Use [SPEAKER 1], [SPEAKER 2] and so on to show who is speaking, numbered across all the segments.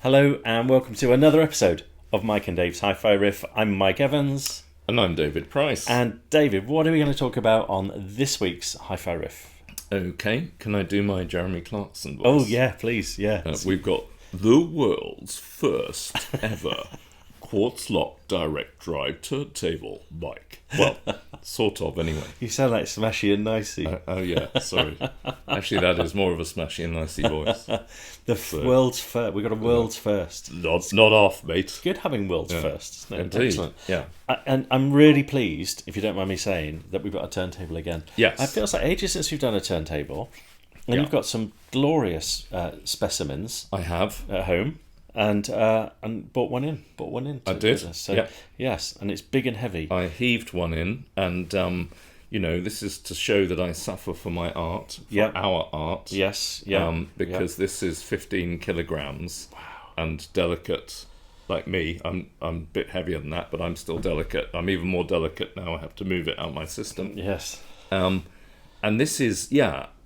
[SPEAKER 1] Hello and welcome to another episode of Mike and Dave's Hi-Fi Riff. I'm Mike Evans.
[SPEAKER 2] And I'm David Price.
[SPEAKER 1] And David, what are we going to talk about on this week's Hi-Fi Riff?
[SPEAKER 2] Okay, can I do my Jeremy Clarkson voice?
[SPEAKER 1] Oh yeah, please, yeah.
[SPEAKER 2] We've got the world's first ever quartz-locked direct drive turntable mic. Well, sort of anyway.
[SPEAKER 1] You sound like Smashy and Nicey.
[SPEAKER 2] Oh yeah, sorry. Actually, that is more of a Smashy and Nicey voice.
[SPEAKER 1] World's first. We've got a world's first.
[SPEAKER 2] Not off, mate.
[SPEAKER 1] It's good having world's first, isn't it?
[SPEAKER 2] Indeed.
[SPEAKER 1] Excellent.
[SPEAKER 2] Yeah.
[SPEAKER 1] And I'm really pleased, if you don't mind me saying, that we've got a turntable again.
[SPEAKER 2] Yes.
[SPEAKER 1] It feels like ages since we've done a turntable. And you've got some glorious specimens.
[SPEAKER 2] I have.
[SPEAKER 1] At home. And bought one in.
[SPEAKER 2] I did.
[SPEAKER 1] So, yes, and it's big and heavy.
[SPEAKER 2] I heaved one in, and this is to show that I suffer for my art, for our art.
[SPEAKER 1] Yes,
[SPEAKER 2] because this is 15 kilograms.
[SPEAKER 1] Wow. And
[SPEAKER 2] delicate, like me. I'm a bit heavier than that, but I'm still delicate. I'm even more delicate now. I have to move it out of my system.
[SPEAKER 1] Yes.
[SPEAKER 2] And this is,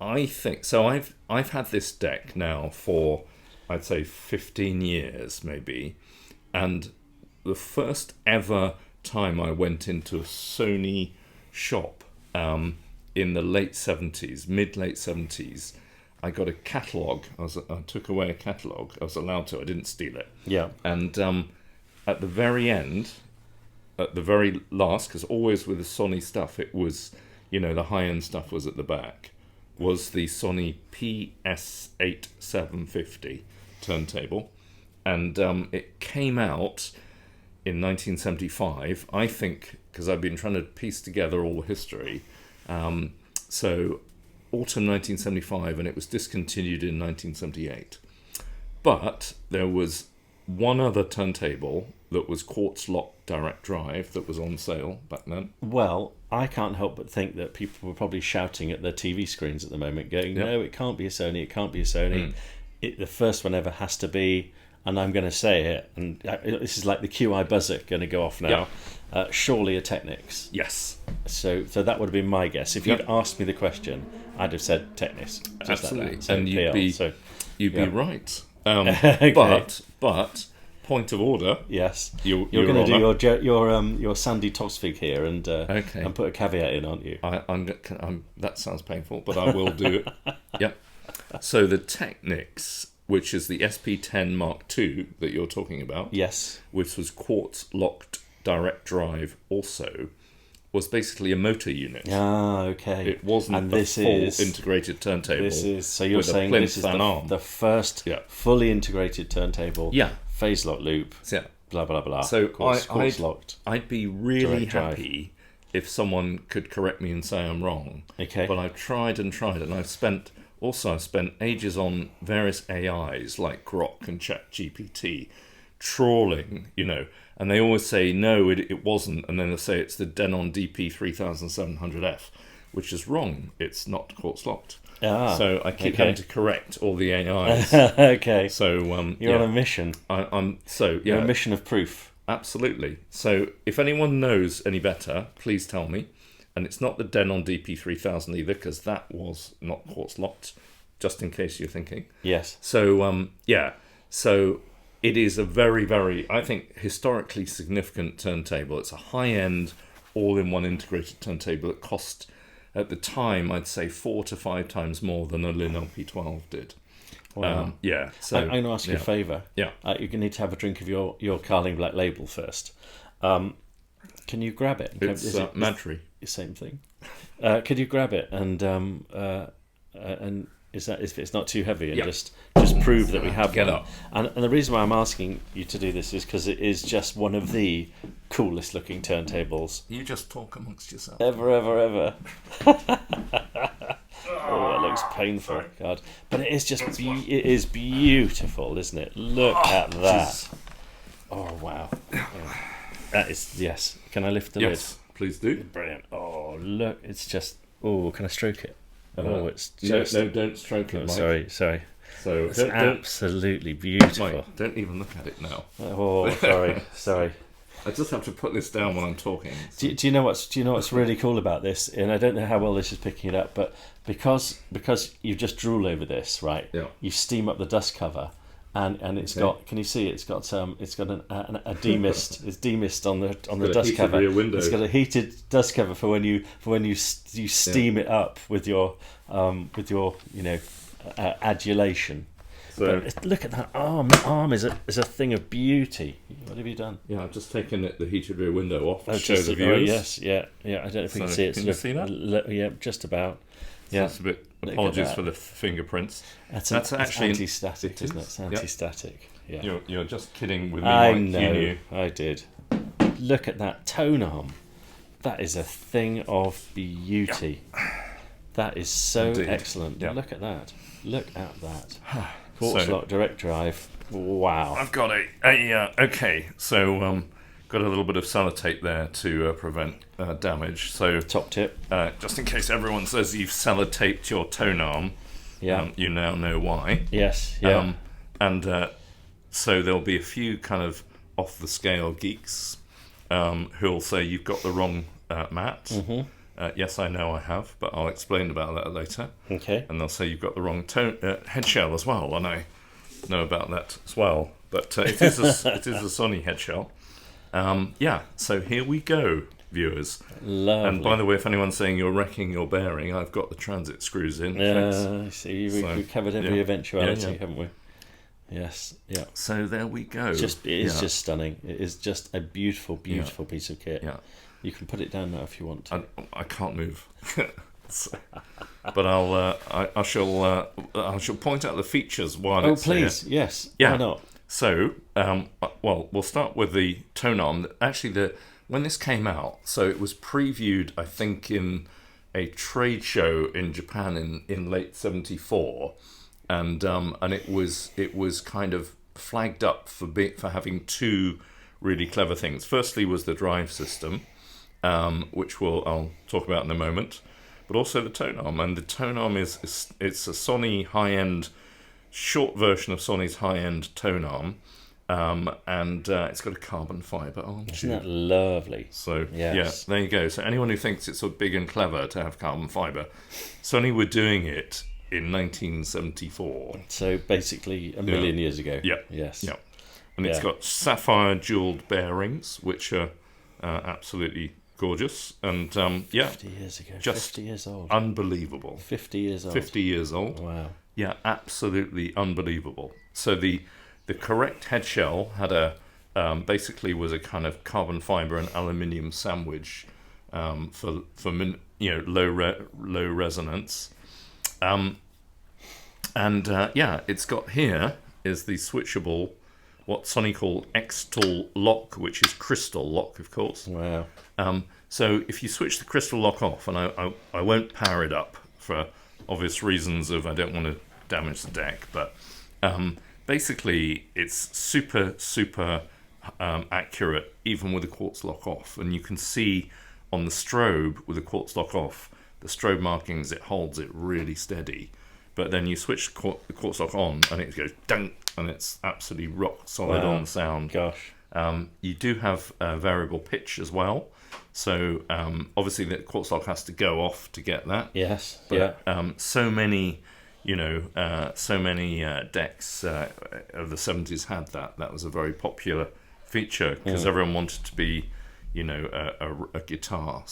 [SPEAKER 2] I think so. I've had this deck now for, I'd say, 15 years maybe, and the first ever time I went into a Sony shop in the late 70s, mid-late 70s, I got a catalogue. I took away a catalogue. I was allowed to. I didn't steal it.
[SPEAKER 1] Yeah.
[SPEAKER 2] And at the very end, at the very last, because always with the Sony stuff, it was, the high-end stuff was at the back, was the Sony PS8750 turntable, and it came out in 1975, I think, because I've been trying to piece together all the history, so autumn 1975, and it was discontinued in 1978. But there was one other turntable that was quartz-locked direct drive that was on sale back then.
[SPEAKER 1] Well, I can't help but think that people were probably shouting at their TV screens at the moment, going, no, it can't be a Sony, it can't be a Sony. The first one ever has to be, and I'm going to say it, and this is like the QI buzzer going to go off now, surely a Technics.
[SPEAKER 2] Yes.
[SPEAKER 1] So that would have been my guess. If you'd asked me the question, I'd have said Technics.
[SPEAKER 2] Absolutely.
[SPEAKER 1] Like so
[SPEAKER 2] and you'd be right.
[SPEAKER 1] Okay.
[SPEAKER 2] But point of order.
[SPEAKER 1] Yes. You're going to do your Sandy Tosvig here and put a caveat in, aren't you?
[SPEAKER 2] That sounds painful, but I will do it. Yep. So the Technics, which is the SP10 Mark II that you're talking about,
[SPEAKER 1] yes,
[SPEAKER 2] which was quartz-locked direct drive also, was basically a motor unit.
[SPEAKER 1] Ah, okay.
[SPEAKER 2] It wasn't a full integrated turntable.
[SPEAKER 1] So you're saying this is the first fully integrated turntable.
[SPEAKER 2] Yeah.
[SPEAKER 1] Phase lock loop.
[SPEAKER 2] Yeah.
[SPEAKER 1] Blah blah blah.
[SPEAKER 2] So
[SPEAKER 1] quartz-locked.
[SPEAKER 2] I'd be really happy if someone could correct me and say I'm wrong.
[SPEAKER 1] Okay.
[SPEAKER 2] But I've tried, and I've spent ages on various AIs like Grok and ChatGPT, trawling, and they always say, no, it wasn't, and then they say it's the Denon DP3700F, which is wrong. It's not quartz-locked. So I keep having to correct all the AIs.
[SPEAKER 1] Okay.
[SPEAKER 2] So
[SPEAKER 1] you're on a mission.
[SPEAKER 2] You're
[SPEAKER 1] a mission of proof.
[SPEAKER 2] Absolutely. So if anyone knows any better, please tell me. And it's not the Denon DP3000 either, because that was not quartz-locked, just in case you're thinking.
[SPEAKER 1] Yes.
[SPEAKER 2] So, So it is a very, very, I think, historically significant turntable. It's a high-end, all-in-one integrated turntable that cost, at the time, I'd say 4 to 5 times more than a Lin LP12 did.
[SPEAKER 1] Wow.
[SPEAKER 2] So
[SPEAKER 1] I'm going to ask you a favour.
[SPEAKER 2] Yeah.
[SPEAKER 1] You're going to need to have a drink of your Carling Black Label first. Can you grab it?
[SPEAKER 2] It's Madry.
[SPEAKER 1] Same thing. Could you grab it and is that if it's not too heavy and just prove that we have
[SPEAKER 2] Get
[SPEAKER 1] one.
[SPEAKER 2] up.
[SPEAKER 1] And the reason why I'm asking you to do this is because it is just one of the coolest looking turntables.
[SPEAKER 2] You just talk amongst yourself.
[SPEAKER 1] Ever. Oh, it looks painful. Sorry. God, but it is just it is beautiful, isn't it? Look at that. Geez. Oh wow. That is Can I lift the lid?
[SPEAKER 2] Yes, please do.
[SPEAKER 1] Brilliant. Oh look, it's just. Oh, can I stroke it? Oh, it's
[SPEAKER 2] no,
[SPEAKER 1] just.
[SPEAKER 2] No, don't stroke it. Mike.
[SPEAKER 1] Sorry.
[SPEAKER 2] So
[SPEAKER 1] it's absolutely beautiful.
[SPEAKER 2] Mike, don't even look at it now.
[SPEAKER 1] Oh, sorry.
[SPEAKER 2] I just have to put this down when I'm talking.
[SPEAKER 1] So. Do you know what's really cool about this? And I don't know how well this is picking it up, but because you just drool over this, right?
[SPEAKER 2] Yeah.
[SPEAKER 1] You steam up the dust cover, and it's got. Can you see? It's got a demist. It's demist on the dust cover.
[SPEAKER 2] Rear window.
[SPEAKER 1] It's got a heated dust cover for when you steam it up with your adulation.
[SPEAKER 2] So
[SPEAKER 1] Look at that arm. The arm is a thing of beauty. What have you done?
[SPEAKER 2] yeah, I've just taken the heated rear window off to show
[SPEAKER 1] just
[SPEAKER 2] the viewers.
[SPEAKER 1] yes, yeah. I don't know if we can see it.
[SPEAKER 2] Can you see that?
[SPEAKER 1] Yeah, just about.
[SPEAKER 2] So
[SPEAKER 1] Yeah.
[SPEAKER 2] that's a bit.
[SPEAKER 1] Look at
[SPEAKER 2] Apologies
[SPEAKER 1] that.
[SPEAKER 2] for the fingerprints.
[SPEAKER 1] That's
[SPEAKER 2] actually
[SPEAKER 1] anti-static,
[SPEAKER 2] it
[SPEAKER 1] isn't it?
[SPEAKER 2] is.
[SPEAKER 1] It's anti-static. Yeah.
[SPEAKER 2] You're just kidding with me.
[SPEAKER 1] I
[SPEAKER 2] Mike.
[SPEAKER 1] know.
[SPEAKER 2] You knew.
[SPEAKER 1] I did. Look at that tonearm. That is a thing of beauty. That is so
[SPEAKER 2] Indeed.
[SPEAKER 1] excellent.
[SPEAKER 2] Yeah.
[SPEAKER 1] Look at that. Look at that.
[SPEAKER 2] So-
[SPEAKER 1] Quartz-locked direct drive. Wow.
[SPEAKER 2] I've got okay. So got a little bit of sellotape there to prevent damage. So
[SPEAKER 1] Top tip.
[SPEAKER 2] just in case everyone says you've sellotaped your tonearm,
[SPEAKER 1] Yeah.
[SPEAKER 2] you now know why.
[SPEAKER 1] Yes. Yeah.
[SPEAKER 2] So there'll be a few kind of off the scale geeks who'll say you've got the wrong mat.
[SPEAKER 1] Mm-hmm.
[SPEAKER 2] Yes, I know I have, but I'll explain about that later.
[SPEAKER 1] Okay.
[SPEAKER 2] And they'll say you've got the wrong head shell as well, and I know about that as well. But it is a Sony head shell. Yeah. So here we go, viewers.
[SPEAKER 1] Lovely.
[SPEAKER 2] And by the way, if anyone's saying you're wrecking your bearing, I've got the transit screws in.
[SPEAKER 1] I see. We've covered every eventuality,
[SPEAKER 2] yeah.
[SPEAKER 1] haven't we? Yes. Yeah.
[SPEAKER 2] So there we go.
[SPEAKER 1] It is just stunning. It is just a beautiful, beautiful piece of kit.
[SPEAKER 2] Yeah.
[SPEAKER 1] You can put it down now if you want to.
[SPEAKER 2] I can't move. But I shall point out the features while it's
[SPEAKER 1] please,
[SPEAKER 2] here.
[SPEAKER 1] yes.
[SPEAKER 2] Yeah.
[SPEAKER 1] Why not?
[SPEAKER 2] So, we'll start with the tonearm. Actually, when this came out, so it was previewed, I think, in a trade show in Japan in late '74, and it was kind of flagged up for having two really clever things. Firstly, was the drive system, which I'll talk about in a moment, but also the tonearm. And the tonearm it's a Sony high-end, short version of Sony's high-end tonearm, and it's got a carbon fibre arm.
[SPEAKER 1] Isn't that lovely?
[SPEAKER 2] So
[SPEAKER 1] Yes.
[SPEAKER 2] there you go. So anyone who thinks it's so big and clever to have carbon fibre, Sony were doing it in 1974.
[SPEAKER 1] So basically a million years ago.
[SPEAKER 2] Yeah.
[SPEAKER 1] Yes.
[SPEAKER 2] Yeah. And it's got sapphire jeweled bearings, which are absolutely gorgeous. And
[SPEAKER 1] 50 years ago.
[SPEAKER 2] just
[SPEAKER 1] 50 years old.
[SPEAKER 2] unbelievable.
[SPEAKER 1] 50 years old.
[SPEAKER 2] 50 years old.
[SPEAKER 1] Wow.
[SPEAKER 2] Yeah, absolutely unbelievable. So the correct head shell had basically was a kind of carbon fibre and aluminium sandwich for low resonance. It's got here is the switchable, what Sony call X-Tool lock, which is crystal lock, of course.
[SPEAKER 1] Wow.
[SPEAKER 2] So if you switch the crystal lock off, and I won't power it up for obvious reasons of I don't want to damage the deck, but basically it's super accurate even with the quartz lock off, and you can see on the strobe with the quartz lock off, the strobe markings, it holds it really steady. But then you switch the quartz lock on and it goes dunk, and it's absolutely rock solid on the sound.
[SPEAKER 1] Gosh.
[SPEAKER 2] You do have variable pitch as well. So obviously the quartz lock has to go off to get that.
[SPEAKER 1] Yes.
[SPEAKER 2] But so many decks of the 70s had that. That was a very popular feature because everyone wanted to be, a guitar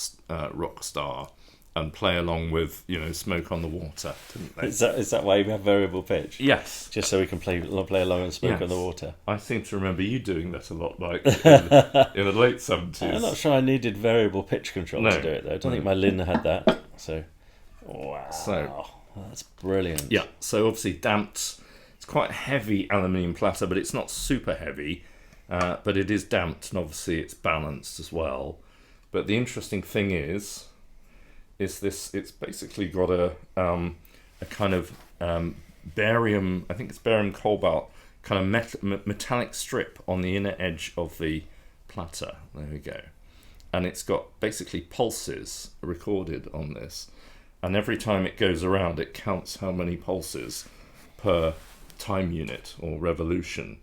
[SPEAKER 2] rock star and play along with, Smoke on the Water, didn't they?
[SPEAKER 1] Is that why you have variable pitch?
[SPEAKER 2] Yes.
[SPEAKER 1] Just so we can play along and smoke on the water.
[SPEAKER 2] I seem to remember you doing that a lot, Mike, in the late 70s.
[SPEAKER 1] I'm not sure I needed variable pitch control to do it, though. I don't think my Lin had that. So, wow.
[SPEAKER 2] So,
[SPEAKER 1] that's brilliant.
[SPEAKER 2] Yeah, so obviously damped. It's quite a heavy aluminium platter, but it's not super heavy. But it is damped, and obviously it's balanced as well. But the interesting thing is this, it's basically got a kind of barium, I think it's barium cobalt, kind of metallic strip on the inner edge of the platter. There we go. And it's got basically pulses recorded on this. And every time it goes around, it counts how many pulses per time unit or revolution.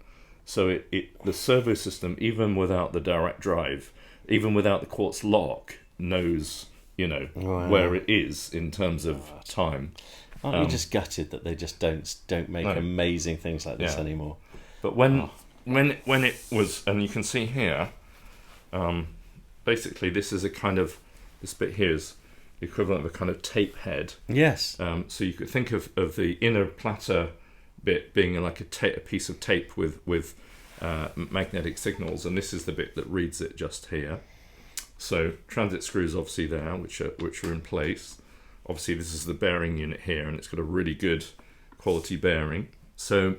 [SPEAKER 2] So the servo system, even without the direct drive, even without the quartz lock, knows where it is in terms of time.
[SPEAKER 1] Aren't you just gutted that they just don't make amazing things like this anymore?
[SPEAKER 2] But when it was, and you can see here, basically this is a kind of, this bit here is the equivalent of a kind of tape head.
[SPEAKER 1] Yes.
[SPEAKER 2] So you could think of the inner platter bit being like a piece of tape with magnetic signals, and this is the bit that reads it just here. So transit screws obviously there, which are in place. Obviously this is the bearing unit here, and it's got a really good quality bearing. So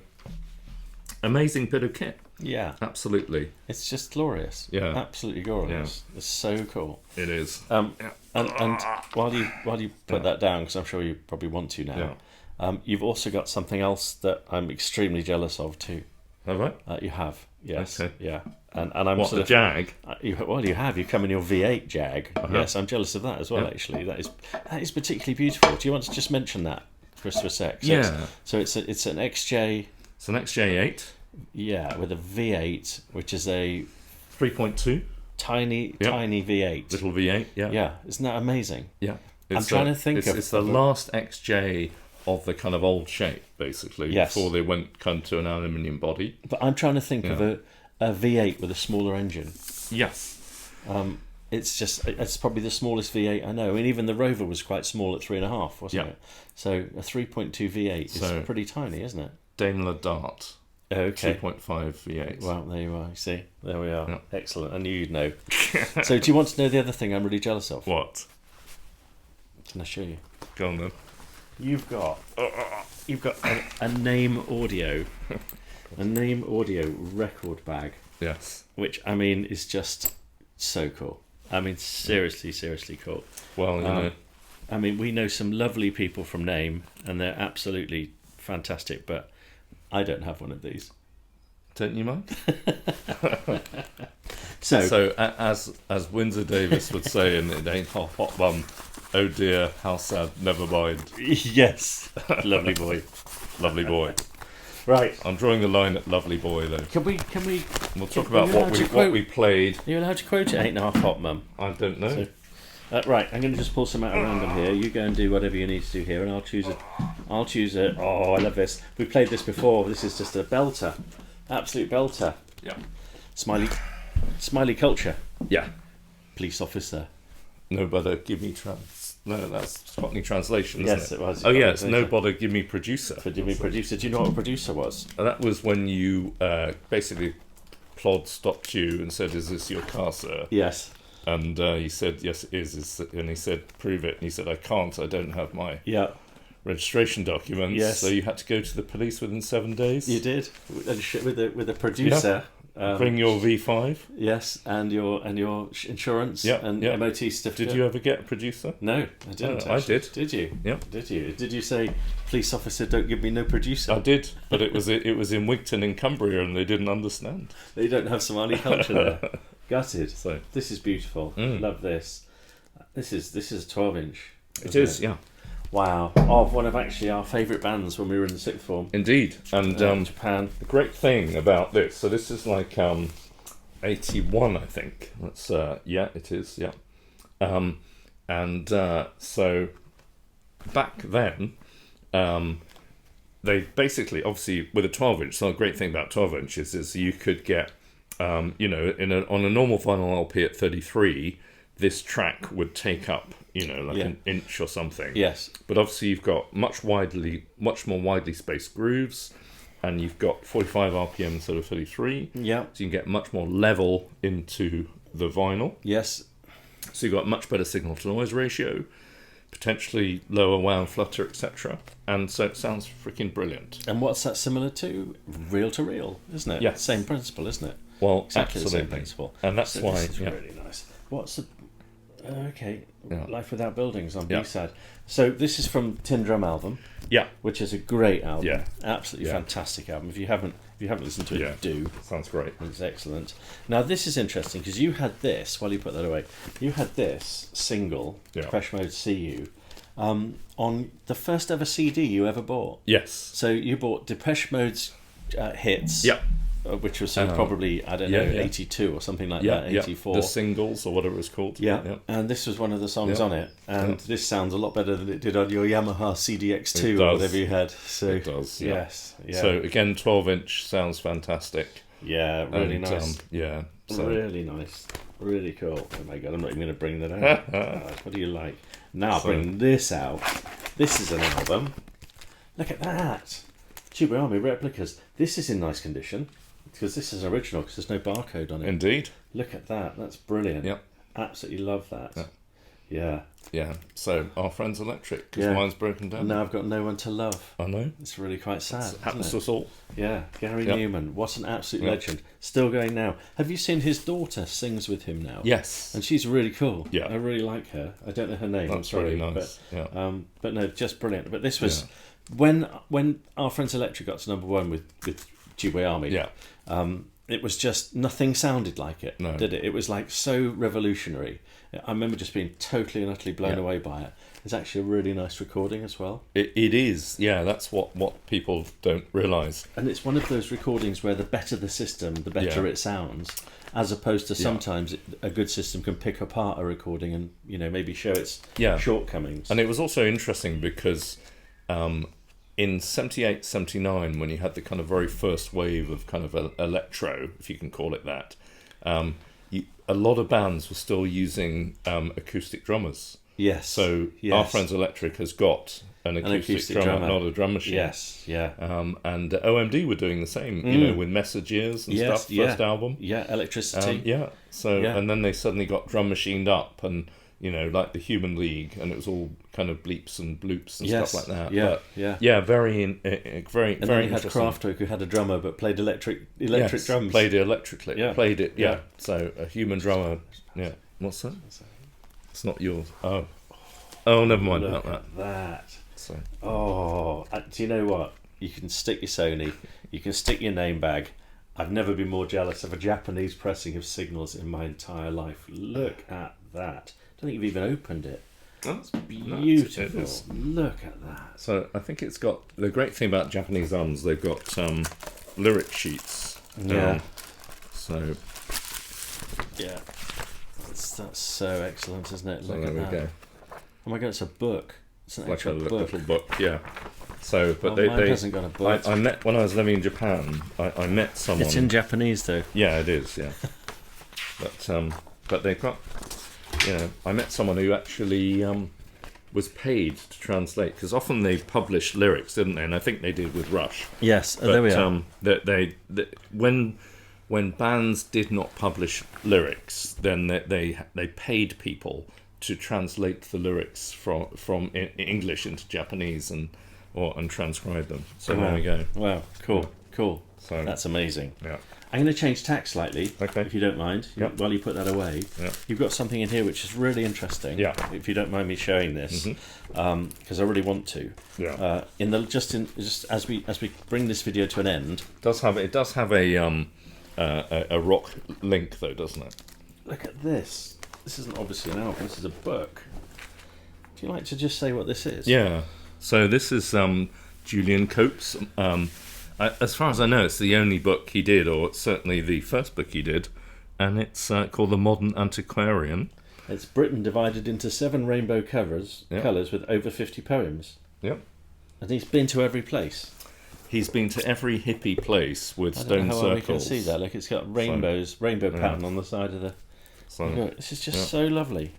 [SPEAKER 2] amazing bit of kit.
[SPEAKER 1] Yeah,
[SPEAKER 2] absolutely.
[SPEAKER 1] It's just glorious. Yeah, absolutely glorious. Yeah. It's so cool.
[SPEAKER 2] It is.
[SPEAKER 1] And while you put that down, because I'm sure you probably want to now, you've also got something else that I'm extremely jealous of too.
[SPEAKER 2] Have I?
[SPEAKER 1] You have. Yes.
[SPEAKER 2] Okay.
[SPEAKER 1] Yeah. And I'm
[SPEAKER 2] what,
[SPEAKER 1] sort
[SPEAKER 2] the Jag?
[SPEAKER 1] You have. You come in your V8 Jag. Yes, I'm jealous of that as well.
[SPEAKER 2] Yeah.
[SPEAKER 1] Actually, that is particularly beautiful. Do you want to just mention that for a sec? So it's an XJ.
[SPEAKER 2] It's an XJ8.
[SPEAKER 1] Yeah, with a V8, which is a
[SPEAKER 2] 3.2.
[SPEAKER 1] Tiny V8.
[SPEAKER 2] Little V8. Yeah.
[SPEAKER 1] Yeah. Isn't that amazing?
[SPEAKER 2] Yeah.
[SPEAKER 1] I'm trying to think
[SPEAKER 2] It's the last XJ of the kind of old shape, basically, before they went to an aluminium body.
[SPEAKER 1] But I'm trying to think of a V8 with a smaller engine.
[SPEAKER 2] Yes.
[SPEAKER 1] It's probably the smallest V8 I know. I mean, even the Rover was quite small at 3.5, wasn't it? So a 3.2 V8 is pretty tiny, isn't it?
[SPEAKER 2] Daimler Dart.
[SPEAKER 1] Okay.
[SPEAKER 2] 2.5 V8.
[SPEAKER 1] Well, there you are. You see, there we are. Yeah. Excellent. I knew you'd know. So, do you want to know the other thing I'm really jealous of?
[SPEAKER 2] What?
[SPEAKER 1] Can I show you?
[SPEAKER 2] Go on then.
[SPEAKER 1] You've got a Name Audio, record bag.
[SPEAKER 2] Yes.
[SPEAKER 1] Which I mean is just so cool. I mean, seriously cool.
[SPEAKER 2] Well, you know.
[SPEAKER 1] I mean, we know some lovely people from Name, and they're absolutely fantastic. But I don't have one of these.
[SPEAKER 2] Don't you mind?
[SPEAKER 1] So
[SPEAKER 2] as Windsor Davis would say in It Ain't Hot Bum, oh dear, how sad, never mind.
[SPEAKER 1] Yes. Lovely boy.
[SPEAKER 2] Lovely boy.
[SPEAKER 1] Right.
[SPEAKER 2] I'm drawing the line at lovely boy though.
[SPEAKER 1] Can we
[SPEAKER 2] We'll talk about what we played.
[SPEAKER 1] Are you allowed to quote it? 8.5 Hot Mum?
[SPEAKER 2] I don't know.
[SPEAKER 1] So, right, I'm going to just pull some out at random here. You go and do whatever you need to do here, and I'll choose it. Oh, I love this. We played this before. This is just a belter. Absolute belter.
[SPEAKER 2] Yeah.
[SPEAKER 1] Smiley culture.
[SPEAKER 2] Yeah.
[SPEAKER 1] Police officer.
[SPEAKER 2] No bother, give me No, that's Cockney translation, isn't
[SPEAKER 1] yes,
[SPEAKER 2] it?
[SPEAKER 1] It was.
[SPEAKER 2] Oh, yes, no bother, give me producer.
[SPEAKER 1] Give me producer. Do you know what a producer was?
[SPEAKER 2] That was when you basically Plod stopped you and said, "Is this your car, sir?"
[SPEAKER 1] Yes.
[SPEAKER 2] And he said, "Yes, it is." And he said, "Prove it." And he said, "I can't. I don't have my registration documents."
[SPEAKER 1] Yes.
[SPEAKER 2] So you had to go to the police within 7 days.
[SPEAKER 1] You did with a producer.
[SPEAKER 2] Yeah. Bring your V5.
[SPEAKER 1] Yes, and your insurance and MOT certificate.
[SPEAKER 2] Did you ever get a producer?
[SPEAKER 1] No, I didn't.
[SPEAKER 2] I did.
[SPEAKER 1] Did you?
[SPEAKER 2] Yeah.
[SPEAKER 1] Did you? Did you say, "Police officer, don't give me no producer"?
[SPEAKER 2] I did, but it was in Wigton in Cumbria, and they didn't understand.
[SPEAKER 1] They don't have Somali culture there. Gutted.
[SPEAKER 2] So
[SPEAKER 1] this is beautiful. Love this. This is a 12-inch.
[SPEAKER 2] It is. Yeah.
[SPEAKER 1] Wow. Of one of actually our favourite bands when we were in the sixth form.
[SPEAKER 2] Indeed. And
[SPEAKER 1] Japan.
[SPEAKER 2] The great thing about this, so this is like 81, I think. That's it is, yeah. So back then, they basically, obviously, with a 12-inch, so the great thing about 12 inches is you could get, on a normal vinyl LP at 33, this track would take up, an inch or something.
[SPEAKER 1] Yes.
[SPEAKER 2] But obviously you've got much more widely spaced grooves, and you've got 45 RPM instead of 33.
[SPEAKER 1] Yeah.
[SPEAKER 2] So you can get much more level into the vinyl.
[SPEAKER 1] Yes.
[SPEAKER 2] So you've got much better signal to noise ratio, potentially lower wow and flutter, etc. And so it sounds freaking brilliant.
[SPEAKER 1] And what's that similar to? Reel to reel, isn't it?
[SPEAKER 2] Yeah.
[SPEAKER 1] Same principle, isn't it?
[SPEAKER 2] Well,
[SPEAKER 1] exactly
[SPEAKER 2] absolutely.
[SPEAKER 1] the same principle.
[SPEAKER 2] And that's why
[SPEAKER 1] this is really nice. What's the
[SPEAKER 2] Yeah.
[SPEAKER 1] Life Without Buildings on B-side. So this is from Tin Drum album.
[SPEAKER 2] Yeah.
[SPEAKER 1] Which is a great album.
[SPEAKER 2] Yeah.
[SPEAKER 1] Absolutely fantastic album. If you haven't listened to it, do.
[SPEAKER 2] Sounds great.
[SPEAKER 1] It's excellent. Now this is interesting because you had this, while you put that away, you had this single, Depeche Mode See You, on the first ever CD you ever bought.
[SPEAKER 2] Yes.
[SPEAKER 1] So you bought Depeche Mode's hits.
[SPEAKER 2] Yeah.
[SPEAKER 1] which was probably, I don't know, 82 or something like that, 84.
[SPEAKER 2] The singles or whatever it was called.
[SPEAKER 1] Yeah, and this was one of the songs on it, and this sounds a lot better than it did on your Yamaha CDX2 or whatever you had. So,
[SPEAKER 2] it does,
[SPEAKER 1] yes. Yeah.
[SPEAKER 2] So again, 12-inch sounds fantastic.
[SPEAKER 1] Yeah, really nice.
[SPEAKER 2] So.
[SPEAKER 1] Really nice. Really cool. Oh my god, I'm not even going to bring that out. What do you like? Now bring this out. This is an album. Look at that. Fibre-arm replicas. This is in nice condition because this is original because there's no barcode on it.
[SPEAKER 2] Indeed.
[SPEAKER 1] Look at that. That's brilliant.
[SPEAKER 2] Yep.
[SPEAKER 1] Absolutely love that. Yeah.
[SPEAKER 2] Yeah. So our friend's electric because mine's broken down.
[SPEAKER 1] And now I've got no one to love.
[SPEAKER 2] I know.
[SPEAKER 1] It's really quite sad.
[SPEAKER 2] Happens to us all.
[SPEAKER 1] Yeah. Gary Newman. What an absolute legend. Still going now. Have you seen his daughter sings with him now?
[SPEAKER 2] Yes.
[SPEAKER 1] And she's really cool.
[SPEAKER 2] Yeah.
[SPEAKER 1] I really like her. I don't know her name.
[SPEAKER 2] That's
[SPEAKER 1] I'm sorry.
[SPEAKER 2] really nice.
[SPEAKER 1] But no, just brilliant. But this was when our friends Electric got to number one with Fibre-arm.
[SPEAKER 2] Yeah.
[SPEAKER 1] It was just nothing sounded like it, did it? It was like so revolutionary. I remember just being totally and utterly blown away by it. It's actually a really nice recording as well.
[SPEAKER 2] It is, yeah. That's what people don't realise.
[SPEAKER 1] And it's one of those recordings where the better the system, the better it sounds, as opposed to sometimes a good system can pick apart a recording and maybe show its shortcomings.
[SPEAKER 2] And it was also interesting because in 78, 79, when you had the kind of very first wave of kind of electro, if you can call it that, a lot of bands were still using acoustic drummers.
[SPEAKER 1] Yes.
[SPEAKER 2] So our friends Electric has got an acoustic drummer, not a drum machine.
[SPEAKER 1] Yes, yeah.
[SPEAKER 2] And OMD were doing the same, with Messages and stuff, first album.
[SPEAKER 1] Yeah, Electricity.
[SPEAKER 2] And then they suddenly got drum machined up and, like the Human League, and it was all kind of bleeps and bloops and stuff like that. Very
[SPEAKER 1] And
[SPEAKER 2] very
[SPEAKER 1] then you had
[SPEAKER 2] interesting.
[SPEAKER 1] Kraftwerk, who had a drummer but played electric drums.
[SPEAKER 2] Played it electrically. Played it, So a human drummer. Yeah. What's that? It's not yours. Oh, never mind about that.
[SPEAKER 1] That.
[SPEAKER 2] So.
[SPEAKER 1] Do you know what? You can stick your Sony. You can stick your name bag. I've never been more jealous of a Japanese pressing of Signals in my entire life. Look at that. I don't think you've even opened it.
[SPEAKER 2] That's
[SPEAKER 1] beautiful. Look at that.
[SPEAKER 2] So I think it's got the great thing about Japanese albums. They've got lyric sheets.
[SPEAKER 1] Yeah.
[SPEAKER 2] So.
[SPEAKER 1] Yeah. That's so excellent, isn't it? Look
[SPEAKER 2] at
[SPEAKER 1] that.
[SPEAKER 2] Go.
[SPEAKER 1] Oh my god, it's a book. It's an
[SPEAKER 2] like a
[SPEAKER 1] book.
[SPEAKER 2] little book, yeah. So, but
[SPEAKER 1] mine hasn't got a book.
[SPEAKER 2] I met when I was living in Japan. I met someone.
[SPEAKER 1] It's in Japanese though.
[SPEAKER 2] Yeah, it is. Yeah. But they've got. I met someone who actually was paid to translate because often they published lyrics, didn't they? And I think they did with Rush.
[SPEAKER 1] Yes, there we are.
[SPEAKER 2] When bands did not publish lyrics, then they paid people to translate the lyrics from English into Japanese and transcribe them. So there we go.
[SPEAKER 1] Wow, cool. So that's amazing.
[SPEAKER 2] Yeah.
[SPEAKER 1] I'm going to change tack slightly, if you don't mind, while you put that away.
[SPEAKER 2] Yeah.
[SPEAKER 1] You've got something in here which is really interesting.
[SPEAKER 2] Yeah.
[SPEAKER 1] If you don't mind me showing this, because I really want to.
[SPEAKER 2] Yeah.
[SPEAKER 1] Just as we bring this video to an end,
[SPEAKER 2] it does have a rock link though, doesn't it?
[SPEAKER 1] Look at this. This isn't obviously an album. This is a book. Do you like to just say what this is?
[SPEAKER 2] Yeah. So this is Julian Cope's. As far as I know, it's the only book he did, or it's certainly the first book he did, and it's called The Modern Antiquarian.
[SPEAKER 1] It's Britain divided into 7 rainbow colours with over 50 poems.
[SPEAKER 2] Yep.
[SPEAKER 1] And he's been to every place.
[SPEAKER 2] He's been to every hippie place with stone circles.
[SPEAKER 1] Well, we can see that. Look, it's got rainbow pattern on the side of the. This is just so lovely.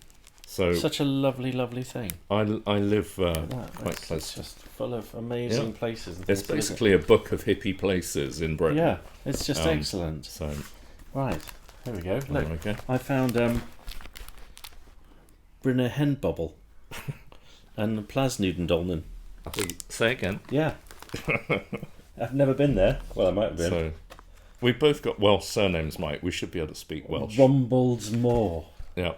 [SPEAKER 1] Such a lovely, lovely thing.
[SPEAKER 2] I live quite close.
[SPEAKER 1] It's just full of amazing places. And
[SPEAKER 2] it's basically a book of hippie places in Britain.
[SPEAKER 1] Yeah, it's just excellent. Right, there we go. Look, I found Brynner Henbobble and Plasnudendolnen.
[SPEAKER 2] Say again.
[SPEAKER 1] Yeah. I've never been there. Well, I might have been.
[SPEAKER 2] So, we've both got Welsh surnames, Mike. We should be able to speak Welsh.
[SPEAKER 1] Rumblesmore.
[SPEAKER 2] Yeah.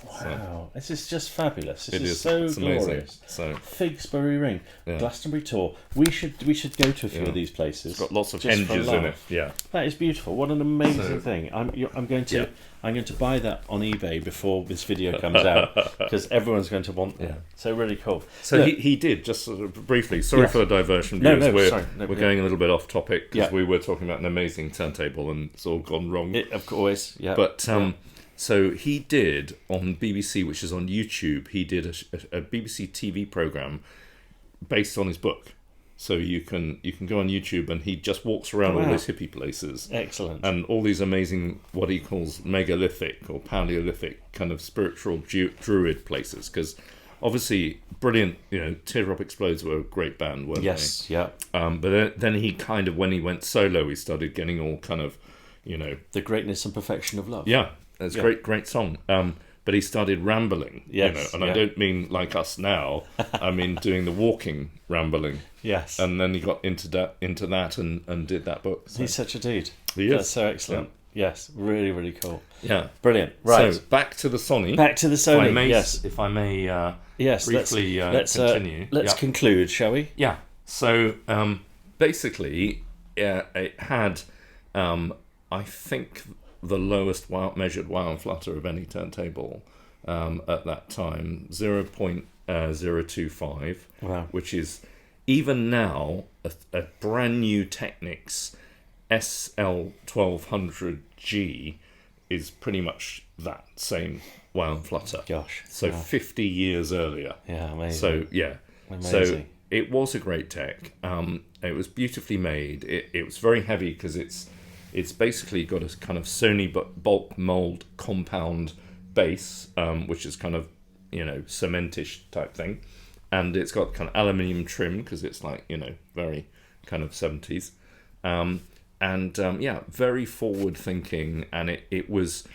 [SPEAKER 1] Wow, this is just fabulous. This
[SPEAKER 2] It
[SPEAKER 1] is
[SPEAKER 2] is.
[SPEAKER 1] so
[SPEAKER 2] It's amazing.
[SPEAKER 1] glorious.
[SPEAKER 2] So
[SPEAKER 1] Figsbury Ring,
[SPEAKER 2] Yeah.
[SPEAKER 1] Glastonbury tour. We should go to a few of these places.
[SPEAKER 2] it's got lots of
[SPEAKER 1] just for
[SPEAKER 2] hinges in it.
[SPEAKER 1] laugh.
[SPEAKER 2] Yeah.
[SPEAKER 1] That is beautiful. What an amazing
[SPEAKER 2] So-
[SPEAKER 1] thing. I'm going to
[SPEAKER 2] Yeah.
[SPEAKER 1] buy that on eBay before this video comes out because everyone's going to want that.
[SPEAKER 2] Yeah.
[SPEAKER 1] So really cool.
[SPEAKER 2] So
[SPEAKER 1] Look,
[SPEAKER 2] he did, just sort of briefly, sorry
[SPEAKER 1] Yes.
[SPEAKER 2] for the diversion,
[SPEAKER 1] No,
[SPEAKER 2] viewers.
[SPEAKER 1] no, sorry. No,
[SPEAKER 2] we're
[SPEAKER 1] yeah.
[SPEAKER 2] going a little bit off topic because
[SPEAKER 1] Yeah.
[SPEAKER 2] we were talking about an amazing turntable and it's all gone wrong.
[SPEAKER 1] of course, yeah.
[SPEAKER 2] But so he did on BBC, which is on YouTube, he did a BBC TV program based on his book. So you can go on YouTube and he just walks around all
[SPEAKER 1] Wow.
[SPEAKER 2] these hippie places
[SPEAKER 1] Excellent.
[SPEAKER 2] and all these amazing what he calls megalithic or Paleolithic kind of spiritual druid places. Because obviously, brilliant, Teardrop Explodes were a great band, weren't
[SPEAKER 1] Yes, yeah.
[SPEAKER 2] they? But then he kind of, when he went solo, he started getting all kind of,
[SPEAKER 1] The greatness and perfection of love.
[SPEAKER 2] yeah, it's a great song. But he started rambling,
[SPEAKER 1] Yes,
[SPEAKER 2] and I don't mean like us now. I mean doing the walking rambling.
[SPEAKER 1] Yes.
[SPEAKER 2] And then he got into that and did that book. So.
[SPEAKER 1] He's such a dude.
[SPEAKER 2] He is.
[SPEAKER 1] That's so excellent. Yes, really, really cool.
[SPEAKER 2] Yeah.
[SPEAKER 1] Brilliant. Right.
[SPEAKER 2] So back to the Sony.
[SPEAKER 1] Back to the Sony.
[SPEAKER 2] If I may
[SPEAKER 1] yes.
[SPEAKER 2] briefly
[SPEAKER 1] Let's
[SPEAKER 2] continue.
[SPEAKER 1] Let's
[SPEAKER 2] Yeah.
[SPEAKER 1] conclude, shall we?
[SPEAKER 2] Yeah. So basically, it had, I think, the lowest measured wow and flutter of any turntable at that time, 0.025,
[SPEAKER 1] Wow.
[SPEAKER 2] which is even now a brand new Technics SL1200G is pretty much that same wow and flutter.
[SPEAKER 1] Gosh.
[SPEAKER 2] So
[SPEAKER 1] yeah.
[SPEAKER 2] 50 years earlier.
[SPEAKER 1] Yeah, amazing.
[SPEAKER 2] So yeah,
[SPEAKER 1] Amazing.
[SPEAKER 2] so it was a great tech. It was beautifully made. It was very heavy because it's basically got a kind of Sony bulk mold compound base, which is kind of cementish type thing, and it's got kind of aluminium trim because it's like very kind of 70s, very forward thinking, and it was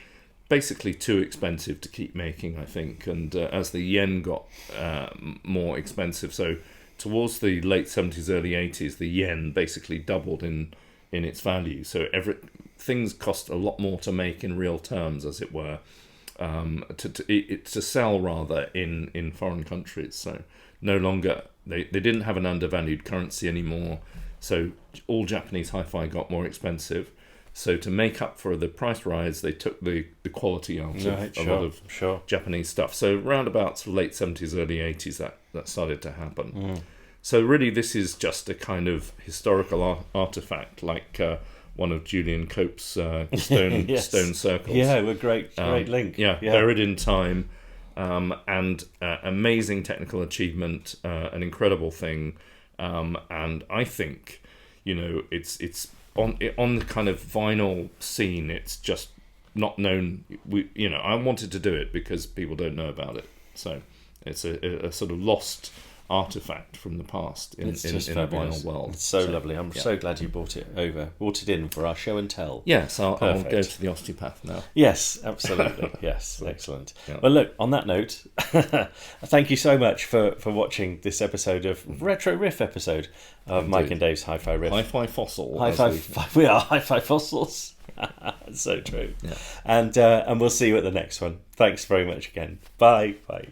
[SPEAKER 2] basically too expensive to keep making, I think, and as the yen got more expensive, so towards the late 70s, early 80s, the yen basically doubled in its value. So things cost a lot more to make in real terms, as it were, to sell rather in foreign countries. So no longer they didn't have an undervalued currency anymore. So all Japanese hi-fi got more expensive. So to make up for the price rise, they took the quality out of a lot of Japanese stuff. So round about late 70s, early 80s, that started to happen.
[SPEAKER 1] Mm.
[SPEAKER 2] So really, this is just a kind of historical artifact, like one of Julian Cope's stone
[SPEAKER 1] Yes.
[SPEAKER 2] stone circles.
[SPEAKER 1] Yeah, a great link.
[SPEAKER 2] Yeah, buried in time, and amazing technical achievement, an incredible thing, and I think, it's on the kind of vinyl scene. It's just not known. I wanted to do it because people don't know about it. So it's a sort of lost artifact from the past in the vinyl world.
[SPEAKER 1] It's so lovely. I'm so glad you brought it in for our show and tell.
[SPEAKER 2] Yes, I'll go
[SPEAKER 1] Perfect.
[SPEAKER 2] to the osteopath now.
[SPEAKER 1] Yes, absolutely. Yes, excellent.
[SPEAKER 2] Yeah.
[SPEAKER 1] Well, look, on that note, thank you so much for watching this episode of Retro Riff episode of Mike and Dave's Hi-Fi Riff.
[SPEAKER 2] Hi-Fi fossil.
[SPEAKER 1] We are Hi-Fi fossils. So true.
[SPEAKER 2] Yeah.
[SPEAKER 1] And we'll see you at the next one. Thanks very much again. Bye. Bye.